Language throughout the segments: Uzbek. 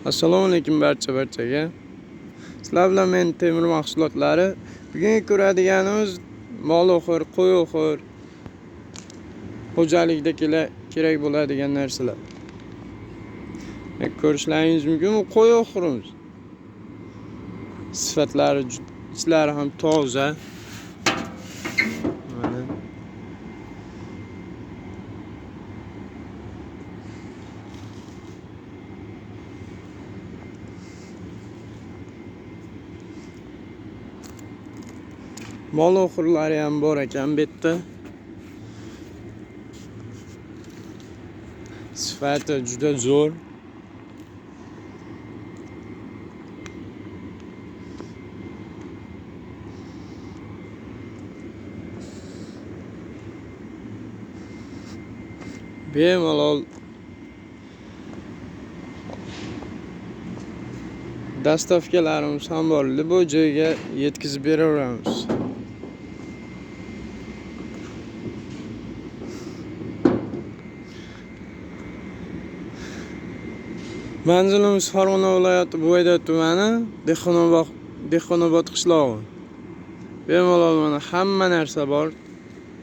Assalomu alaykum barchaga. Sizlar bilan men temir mahsulotlari. Bugun ko'radiganimiz mol-o'xir, qo'y-o'xir xo'jalikda kerak bo'ladigan narsalar. Ko'rishlaringiz mumkin, bu qo'y-o'xirimiz. Sifatlari, ichlari ham toza. Mana mol-o'xirlari ham bor ekan bu yerda. Sifati juda zo'r. Bemalol dastavkalarimiz ham bor. Bu joyga yetkazib beraveramiz. Manzilimiz Farg'ona viloyati Buvayda tumani, Dehqonobod qishlog'i. Bemalol mana hamma narsa bor.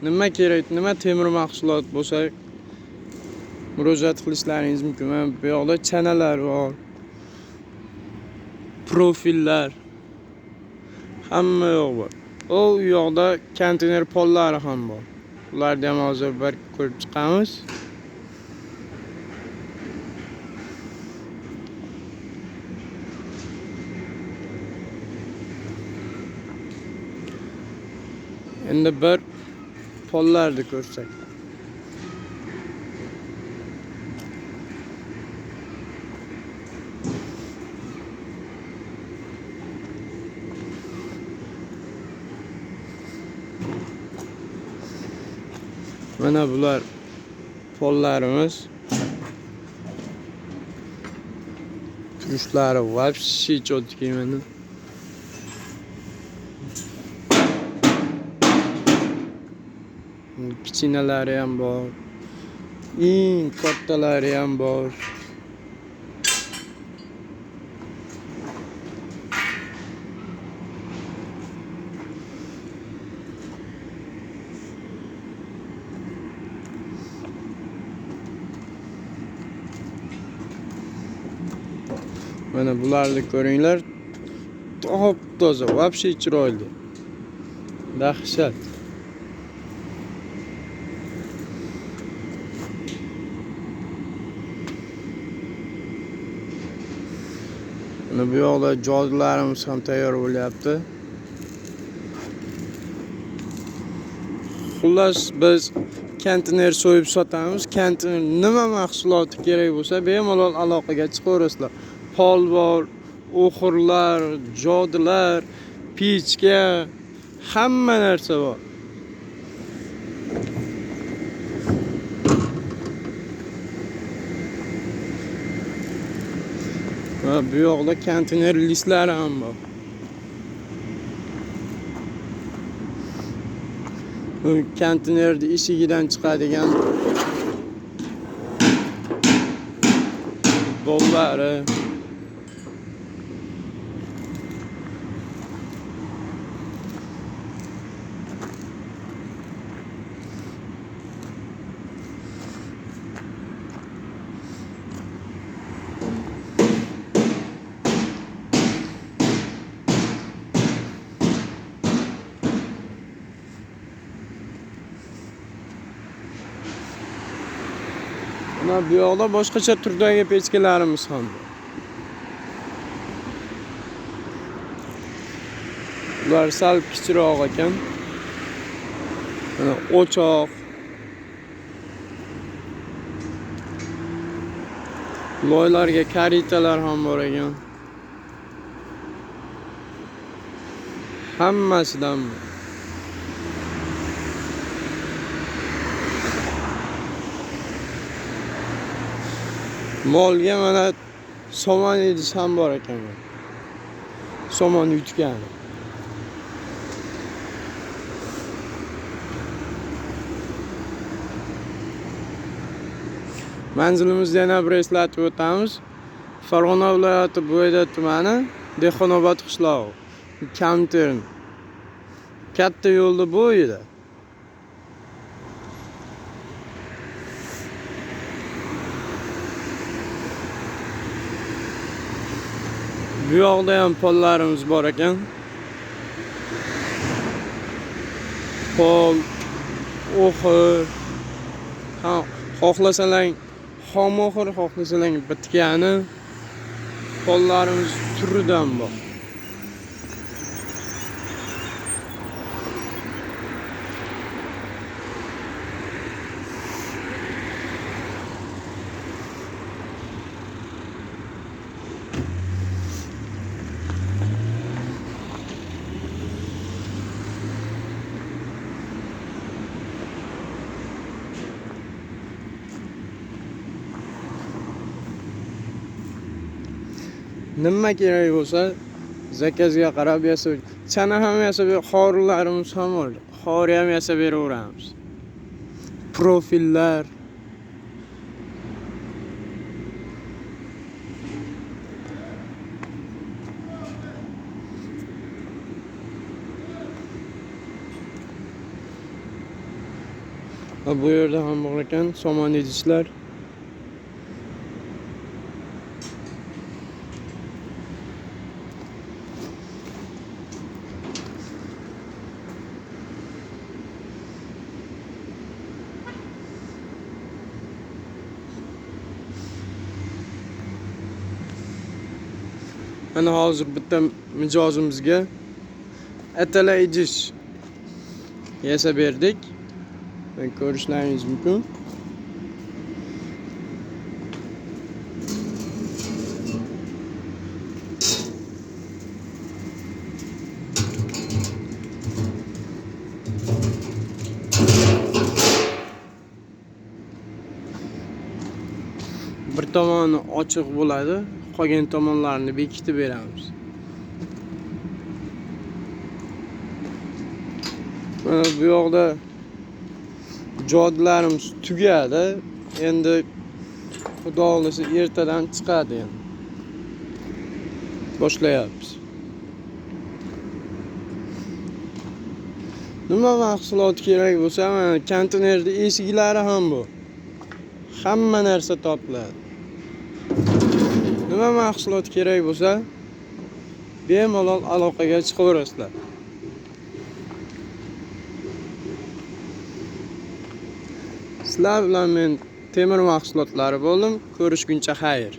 Nima kerak, nima temir mahsulot bo'lsa murojaat qilishlaringiz mumkin. Bu yoqda chanalar bor. Profillar. Hamma yoq bor. U yoqda konteyner pollari ham bor. Ularni ham hozir bir ko'rib chiqamiz. Endi bir pollarni ko'rsak. Mana bular pollarimiz. Turishlari вообще четкий mana. Kichkinalari ham bor. Eng kattalari ham bor. Mana bularni ko'ringlar. Top-toza, вообще chiroyli. Dahshat. Bu yoqda jodilarimiz ham tayyor bo'lyapti. Xullas biz konteyner so'yib sotamiz. Konteyner nima mahsuloti kerak bo'lsa, bemalol aloqaga chiqaverasizlar. Pol bor, o'xirlar, jodilar, pechka, hamma narsa bor. Va bu yoqda konteyner listlari ham bor. Bu konteynerning eshigidan chiqadigan bollari. Bu yoqda boshqacha turdagi pechkalarimiz ham bor. Ular sal kichikroq ekan. Mana o'choq. Loylarga karitalar ham bor ekan. Hammasidan bor. Molga mana somon idish ham bor ekan. Somon yutgan. Manzilimizni yana bir eslatib o'tamiz. Farg'ona viloyati Bo'yda tumani Dehqonobod qishlog'i. Kamtern. Katta yo'lda bo'yida. Bu yoqda ham pollarimiz bor ekan. Pol, o'xir. Xohlasalang xom o'xir, xohlasalang bitgani. Pollarimiz turidan bor. Nima kerak bo'lsa, zakazga qarab yasab, chana ham yasab, xorilarimiz ham bor. Xori ham yasab beraveramiz. Profillar. Va bu yerda ham bor ekan somon idishlar. Mana hozir bitta mijozimizga atala idish yasab berdik. Ko'rishlaringiz mumkin. Bir tomoni ochiq bo'ladi, qolgan tomonlarini bekitib beramiz. Mana bu yoqda jodlarimiz tugadi. Endi xudo xolasa ertadan chiqadi endi. Boshlayapmiz. Nima mahsulot kerak bo'lsa, mana konteynerda eshiklari ham bor. Hamma narsa topiladi. Nima mahsulot kerak bo'lsa, bemalol aloqaga chiqaverasizlar. Sizlar bilan men temir mahsulotlari bo'ldim. Ko'rishguncha xayr.